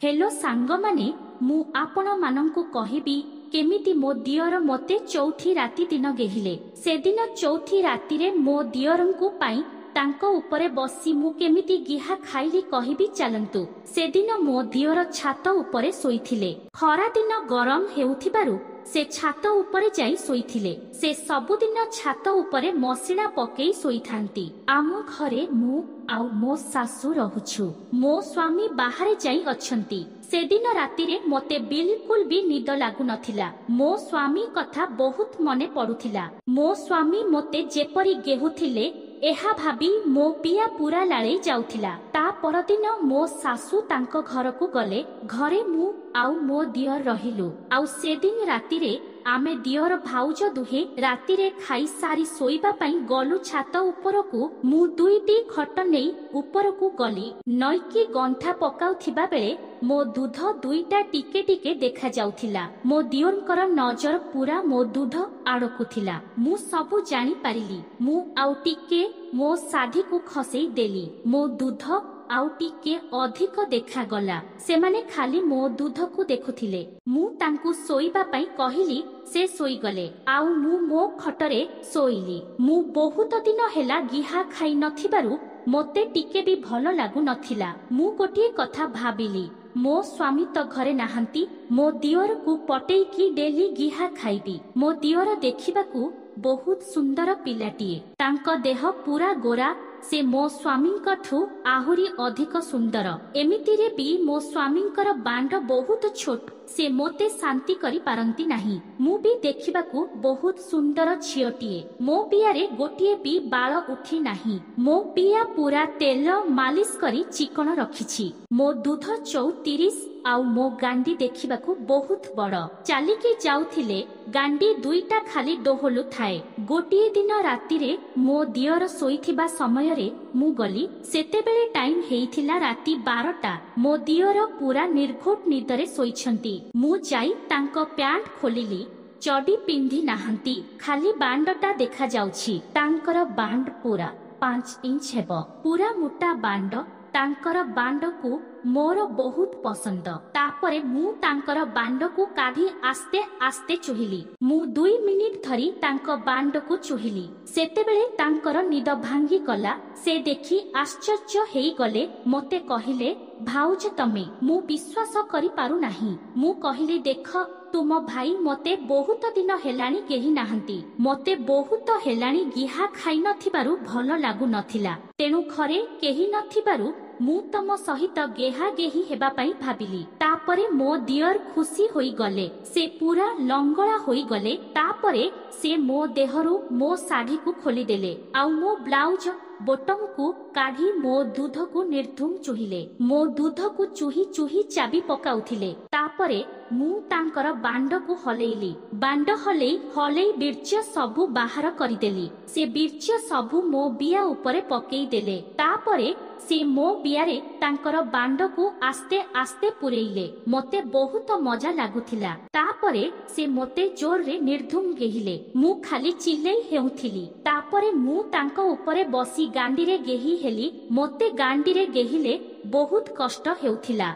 Hello सांग माने मु आपण मानंकु कहिबी केमिति मो दियर मते चौथी राति दिन गेहिले। से दिन चौथी राति रे मो दियरंकु पाई तांको उपरे बसी मु केमिति गिहा खाइली कहिबी चलंतु। से दिन मो दियर छात उपरे सोईथिले। खरा दिन गरम हेउथिबारु से छात उपरे जाई सोईथिले। से सबुदिन छात उपरे मसिना पकेई सोईथांती। आम घरे मु आउ मो सासु रहुछु। मो स्वामी बाहरे जाई अछंती। से दिन राति रे मते बिल्कुल भी निद लागु नथिला। मो स्वामी कथा बहुत मने पडुथिला। मो स्वामी मते जेपरी गेहुथिले एहा भाबी मो पिया पूरा लाळे जाउथिला। ता परदिन मो सासु तांको घरकु गले। घरे मु आउ मो दियर रहिलु। आउ से दिन राति रे आमे दियर भाउज दुहे राति रे खाई सारी सोईबा पई गलु छात उपरकु। मु दुईटी खट नेई उपरकु गली। नईकी गंठा पकाउथिबा बेले मो दूध दुईटा टिके टिके देखा जाउथिला। मो दियरंकर नजर पूरा मो दूध आड़कु थिला। मु सबु जानी पारिली। मु आउ टिके मो साधी को खसेई देली। मो दूध आउ टिके अधिक देखा गला। से माने खाली मो दूध को देखुथिले। मु तांकु सोईबा पई कहिली। से सोई गले। आउ मु मो खटरे सोईली। मु बहुत दिन हेला गिहा खाई नथिबारु मोते टिके भी भल लागु नथिला। मु गोटिए कथा भाबिली। मो स्वामी तो घरे नाहंती। मो दियर को पटेई की डेली गिहा खाइबी। मो दियर देखिबाकू बहुत सुंदर पिलाटीए। तांको देह पूरा गोरा। से मो स्वामींकठू आहुरी अधिक सुंदर। एमितिरे भी मो स्वामींकर बांड बहुत छोट। से मोते शांति करी पारंती नाही। मु भी देखिबाकू बहुत सुंदर झियोटीए। मो पियारे गोटिए भी बाळ उठी नाही। मो पिया पूरा तेल मालिश करी चिकन रखिछि। मो दूध 34 आउ मो गांडी देखिबाकू बहुत बड़। चालिकी जाउथिले गांडी दुईटा खाली डोहलु थाए। गोटिए दिन राति रे मो दियर सोईथिबा समय रे मु गली। सेतेबेले टाइम हेइथिला राति 12टा। मो दियर पूरा निर्घोट निदरे सोईछंती। मु जाई तांको प्यांट खोलिली। चडी पिंधी नाहंती। खाली बांडटा देखा जाउछि। तांकर बांड पूरा 5 इंच हेबो। पूरा मोटा बांड। तांकर बांड को मोर बहुत पसंद। तापरे मु तांकर बांड को काढी आस्ते आस्ते चुहिली। मु 2 मिनिट धरी तांको बांड को चुहिली। सेतेबेले तांकर निद भांगी गला। से देखी आश्चर्य हेई गले। मते कहिले भाउज तमे। मु विश्वास करि पारु नाही। मु कहिले देख तुम भाई मते बहुत दिन हेलाणी केही नाहंती। मते बहुत हेलाणी गिहा खाई नथिबारु भल लागु नथिला। तेणु घरे केही नथिबारु मु तम सहित गेहा गेही हेबा पई भाबिली। तापरे मो दियर खुशी होई गले। से पूरा लंगड़ा होई गले। तापरे से मो देहरु मो साड़ी को खोली देले। आउ मो ब्लाउज बोटम को काढ़ी मो दूध को निर्धुम चुहिले। मो दूध को चुही चुही चाबी पकाउथिले। तापरे मु तांकर बांड को हलेइली। बांड हलेई हलेई बीर्च सबु बाहर करिदेली। से बीर्च सबु मो बिया उपरे पकेई देले। तापरे से मो बियारे तांकर बांड को आस्ते आस्ते पुरेइले। मते बहुत मजा लागुथिला। तापरे से मते जोर रे निर्धुम गेहिले। मु खाली चिल्लेई हेउथिली। तापरे मु तांको उपरे बसी गांडी रे गेही हेली। मते गांडी रे गेहिले बहुत कष्ट हेउथिला।